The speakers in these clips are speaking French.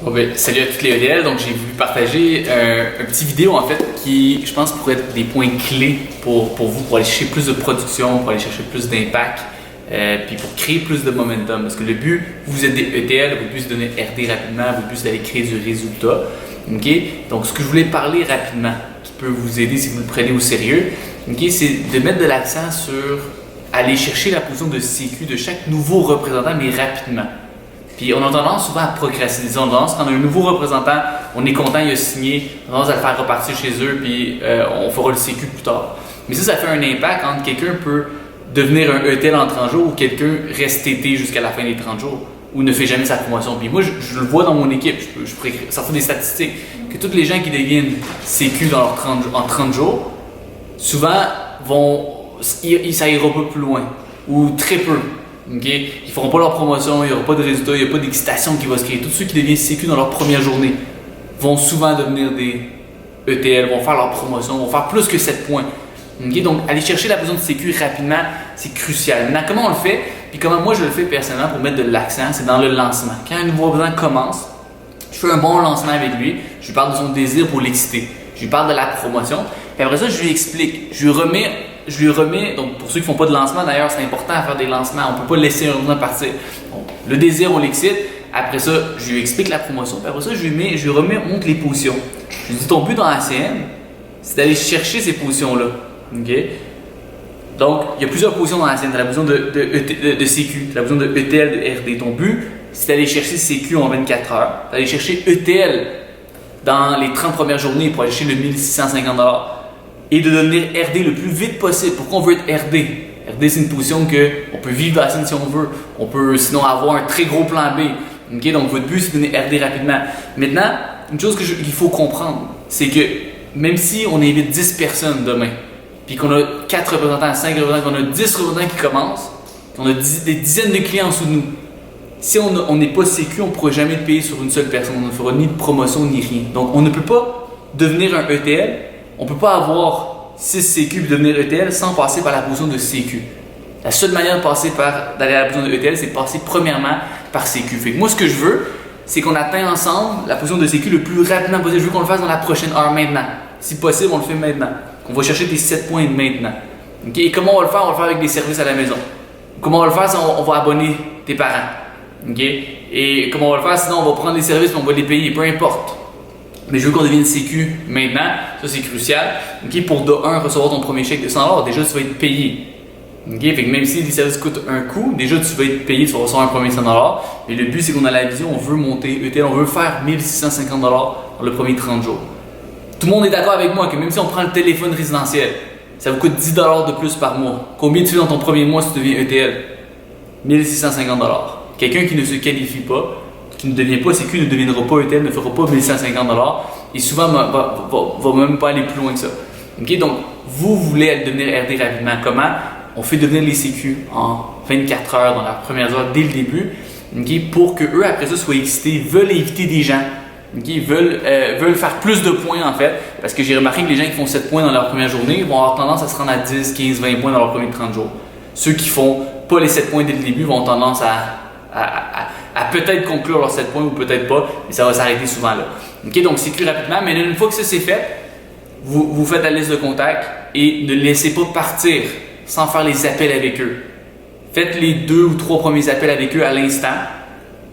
Bon ben, salut à toutes les EDL. Donc j'ai voulu partager un petit vidéo en fait qui, je pense, pourrait être des points clés pour vous, pour aller chercher plus de production, pour aller chercher plus d'impact, puis pour créer plus de momentum. Parce que le but, vous êtes des ETL, votre but c'est de donner RD rapidement, votre but c'est d'aller créer du résultat. Okay? Donc ce que je voulais parler rapidement, qui peut vous aider si vous le prenez au sérieux, okay, c'est de mettre de l'accent sur aller chercher la position de sécu de chaque nouveau représentant, mais rapidement. Puis on a tendance souvent à procrastiner. On a tendance, quand on a un nouveau représentant, on est content, il a signé, on a tendance à le faire repartir chez eux, puis on fera le sécu plus tard. Mais ça fait un impact quand quelqu'un peut devenir un ETL en 30 jours ou quelqu'un reste TT jusqu'à la fin des 30 jours ou ne fait jamais sa promotion. Puis moi, je le vois dans mon équipe, je pourrais sortir des statistiques, que tous les gens qui deviennent sécu dans en 30 jours, souvent, ça ira pas plus loin ou très peu. Okay? Ils ne feront pas leur promotion, il n'y aura pas de résultats, il n'y a pas d'excitation qui va se créer. Tous ceux qui deviennent sécu dans leur première journée vont souvent devenir des ETL, vont faire leur promotion, vont faire plus que 7 points. Okay? Donc, aller chercher la position de sécu rapidement, c'est crucial. Maintenant, comment on le fait? Puis comment moi je le fais personnellement pour mettre de l'accent, c'est dans le lancement. Quand un nouveau représentant commence, je fais un bon lancement avec lui, je lui parle de son désir pour l'exciter, je lui parle de la promotion, puis après ça, je lui explique, je lui remets, donc pour ceux qui ne font pas de lancement d'ailleurs, c'est important à faire des lancements, on ne peut pas laisser un représentant partir. Donc, le désir, on l'excite, après ça, je lui explique la promotion, puis après ça, je lui montre les positions. Je lui dis, ton but dans la CM, c'est d'aller chercher ces positions-là. Okay? Donc, il y a plusieurs positions dans la CM, tu as la position de CQ, tu as la position de ETL, de RD. Ton but, c'est d'aller chercher CQ en 24 heures, d'aller chercher ETL dans les 30 premières journées pour aller chercher le 1650$ et de devenir RD le plus vite possible. Pourquoi on veut être RD? RD, c'est une position qu'on peut vivre dans la scène si on veut. On peut sinon avoir un très gros plan B. Okay? Donc, votre but, c'est de devenir RD rapidement. Maintenant, une chose qu'il faut comprendre, c'est que même si on invite 10 personnes demain, puis qu'on a 4 représentants, 5 représentants, qu'on a 10 représentants qui commencent, qu'on a des dizaines de clients en dessous de nous, si on n'est pas sécu, on ne pourra jamais payer sur une seule personne. On ne fera ni de promotion ni rien. Donc, on ne peut pas devenir un ETL. On ne peut pas avoir 6 CQ et devenir ETL sans passer par la position de CQ. La seule manière d'aller à la position de ETL, c'est de passer premièrement par CQ. Fait que moi, ce que je veux, c'est qu'on atteigne ensemble la position de CQ le plus rapidement possible. Je veux qu'on le fasse dans la prochaine heure maintenant. Si possible, on le fait maintenant. On va chercher tes 7 points maintenant. Okay? Et comment on va le faire? On va le faire avec des services à la maison. Comment on va le faire? On va abonner tes parents. Okay? Et comment on va le faire? Sinon, on va prendre des services et on va les payer, peu importe. Mais je veux qu'on devienne sécu maintenant, ça c'est crucial. Okay? Pour de 1, recevoir ton premier chèque de 100$, déjà tu vas être payé. Okay? Fait que même si les services coûtent un coût, déjà tu vas être payé, tu vas recevoir un premier 100$. Et le but c'est qu'on a la vision, on veut monter ETL, on veut faire 1650$ dans le premier 30 jours. Tout le monde est d'accord avec moi que même si on prend le téléphone résidentiel, ça vous coûte 10$ de plus par mois. Combien tu fais dans ton premier mois si tu deviens ETL? 1650$. Quelqu'un qui ne se qualifie pas, qui ne devient pas sécu, ne deviendra pas ETL, ne fera pas 1150$ et souvent va même pas aller plus loin que ça. Okay? Donc, vous voulez devenir RD rapidement. Comment? On fait devenir les sécu en 24 heures dans leurs premières heures dès le début, okay? Pour qu'eux, après ça, soient excités, veulent inviter des gens, okay? veulent faire plus de points en fait, parce que j'ai remarqué que les gens qui font 7 points dans leur première journée vont avoir tendance à se rendre à 10, 15, 20 points dans leurs premiers 30 jours. Ceux qui font pas les 7 points dès le début vont avoir tendance à peut-être conclure leurs 7 points ou peut-être pas, mais ça va s'arrêter souvent là. Okay, donc sécu rapidement, mais une fois que ça c'est fait, vous faites la liste de contacts et ne laissez pas partir sans faire les appels avec eux. Faites les 2 ou 3 premiers appels avec eux à l'instant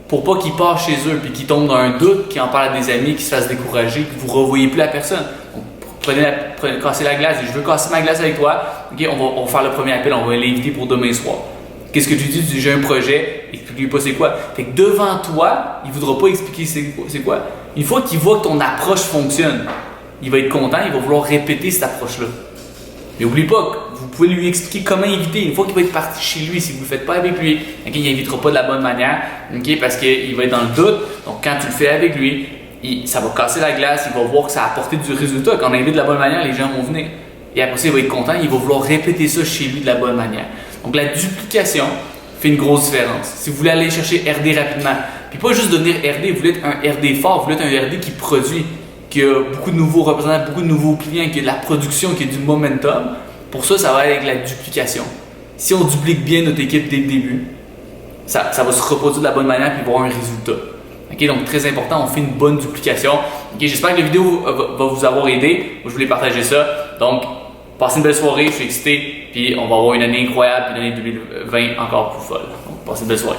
pour pas qu'ils partent chez eux puis qu'ils tombent dans un doute, qu'ils en parlent à des amis, qu'ils se fassent décourager, que vous ne revoyez plus la personne. Donc, cassez la glace et je veux casser ma glace avec toi. Okay, on va faire le premier appel, on va l'inviter pour demain soir. Qu'est-ce que tu dis? Tu dis j'ai un projet, explique-lui pas c'est quoi. Fait que devant toi, il ne voudra pas expliquer c'est quoi. Une fois qu'il voit que ton approche fonctionne, il va être content, il va vouloir répéter cette approche-là. Mais n'oublie pas que vous pouvez lui expliquer comment inviter. Une fois qu'il va être parti chez lui, si vous ne le faites pas avec lui, okay, il n'invitera pas de la bonne manière, okay, parce qu'il va être dans le doute. Donc quand tu le fais avec lui, ça va casser la glace, il va voir que ça a apporté du résultat. Quand on invite de la bonne manière, les gens vont venir. Et après ça, il va être content, il va vouloir répéter ça chez lui de la bonne manière. Donc la duplication fait une grosse différence. Si vous voulez aller chercher RD rapidement, puis pas juste devenir RD, vous voulez être un RD fort, vous voulez être un RD qui produit, qui a beaucoup de nouveaux représentants, beaucoup de nouveaux clients, qui a de la production, qui a du momentum, pour ça, ça va aller avec la duplication. Si on duplique bien notre équipe dès le début, ça va se reproduire de la bonne manière puis avoir un résultat. Ok, donc très important, on fait une bonne duplication. Ok, j'espère que la vidéo va vous avoir aidé. Moi, je voulais partager ça. Donc, passez une belle soirée, je suis excité. Puis on va avoir une année incroyable, puis une année 2020 encore plus folle. Donc, passez une belle soirée.